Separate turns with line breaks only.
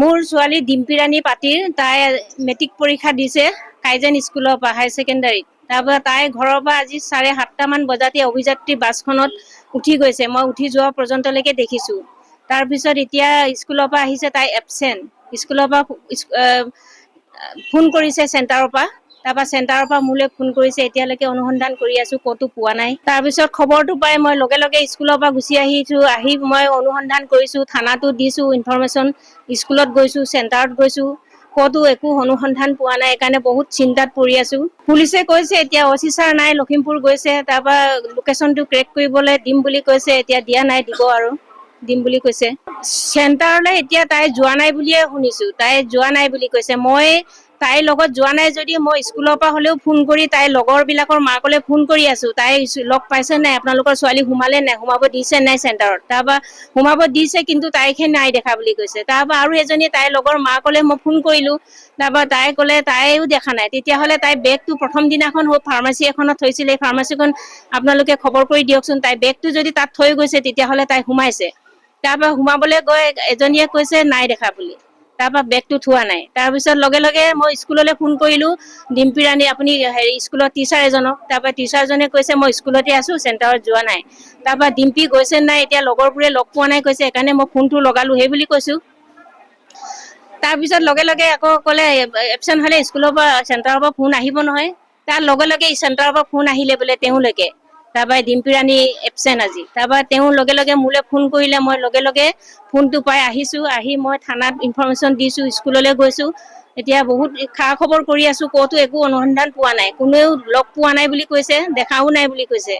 মোৰ ছোৱালী ডিম্পী ৰাণী পাতিৰ তাই মেট্ৰিক পৰীক্ষা দিছে কাইজেন স্কুলৰ পৰা হাই ছেকেণ্ডাৰীত। তাৰপৰা তাই ঘৰৰ পৰা আজি 7:30 মান বজাতে অভিযাত্ৰী বাছখনত উঠি গৈছে। মই উঠি যোৱা পৰ্যন্তলৈকে দেখিছোঁ। তাৰপিছত এতিয়া স্কুলৰ পৰা আহিছে, তাই এবচেণ্ট। স্কুলৰ পৰা ফোন কৰিছে চেণ্টাৰৰ পৰা। তাৰপৰা চেণ্টাৰৰ পৰা মোলৈ ফোন কৰিছে, এতিয়ালৈকে অনুসন্ধান কৰি আছোঁ, ক'তো পোৱা নাই। তাৰপিছত খবৰটো পাই মই লগে লগে স্কুলৰ পৰা গুচি আহিছোঁ। আহি মই অনুসন্ধান কৰিছোঁ, থানাতো দিছোঁ ইনফৰমেশ্যন, স্কুলত গৈছোঁ, চেণ্টাৰত গৈছোঁ, ক'তো একো অনুসন্ধান পোৱা নাই। সেইকাৰণে বহুত চিন্তাত পৰি আছোঁ। পুলিচে কৈছে এতিয়া অচি ছাৰ নাই, লখিমপুৰ গৈছে। তাৰপৰা লোকেশ্যনটো ক্ৰেক কৰিবলৈ দিম বুলি কৈছে, এতিয়া দিয়া নাই, দিব আৰু দিম বুলি কৈছে। চেণ্টাৰলৈ এতিয়া তাই যোৱা নাই বুলিয়ে শুনিছোঁ, তাই যোৱা নাই বুলি কৈছে। মই তাইৰ লগত যোৱা নাই যদি মই স্কুলৰ পৰা হ'লেও ফোন কৰি তাইৰ লগৰবিলাকৰ মাকলৈ ফোন কৰি আছোঁ, তাই লগ পাইছে নাই, আপোনালোকৰ ছোৱালী সোমালে নাই, সোমাব দিছে নাই চেণ্টাৰত। তাৰপৰা সোমাব দিছে, কিন্তু তাইকহে নাই দেখা বুলি কৈছে। তাৰপৰা আৰু এজনী তাইৰ লগৰ মাকলৈ মই ফোন কৰিলোঁ। তাৰপৰা তাই ক'লে তাইও দেখা নাই। তেতিয়াহ'লে তাই বেগটো প্ৰথম দিনাখন ফাৰ্মাচী এখনত থৈছিলে, এই ফাৰ্মাচীখন আপোনালোকে খবৰ কৰি দিয়কচোন। তাই বেগটো যদি তাত থৈ গৈছে, তেতিয়াহ'লে তাই সোমাইছে। তাৰপৰা সোমাবলৈ গৈ এজনীয়ে কৈছে নাই দেখা বুলি। তাৰপৰা বেগটো থোৱা নাই। তাৰপিছত লগে লগে মই স্কুললৈ ফোন কৰিলোঁ, ডিম্পী ৰাণী আপুনি স্কুলৰ টিচাৰ এজনক। তাৰপৰা টিচাৰজনে কৈছে মই স্কুলতে আছোঁ, চেণ্টাৰত যোৱা নাই। তাৰপৰা ডিম্পী গৈছে নাই, এতিয়া লগৰবোৰে লগ পোৱা নাই কৈছে, সেইকাৰণে মই ফোনটো লগালোঁ, সেই বুলি কৈছোঁ। তাৰপিছত লগে লগে আকৌ ক'লে এবচেণ্ট হ'লে স্কুলৰ পৰা চেণ্টাৰৰ পৰা ফোন আহিব নহয়। তাৰ লগে লগে চেণ্টাৰৰ পৰা ফোন আহিলে বোলে তেওঁলৈকে। তাৰপৰা ডিম্পী ৰাণী এবচেণ্ট আজি। তাৰপৰা তেওঁ লগে লগে মোলৈ ফোন কৰিলে, মই লগে লগে ফোনটো পাই আহিছোঁ। আহি মই থানাত ইনফৰমেশ্যন দিছোঁ, স্কুললৈ গৈছোঁ। এতিয়া বহুত খা খবৰ কৰি আছোঁ, ক'তো একো অনুসন্ধান পোৱা নাই। কোনেও লগ পোৱা নাই বুলি কৈছে, দেখাও নাই বুলি কৈছে।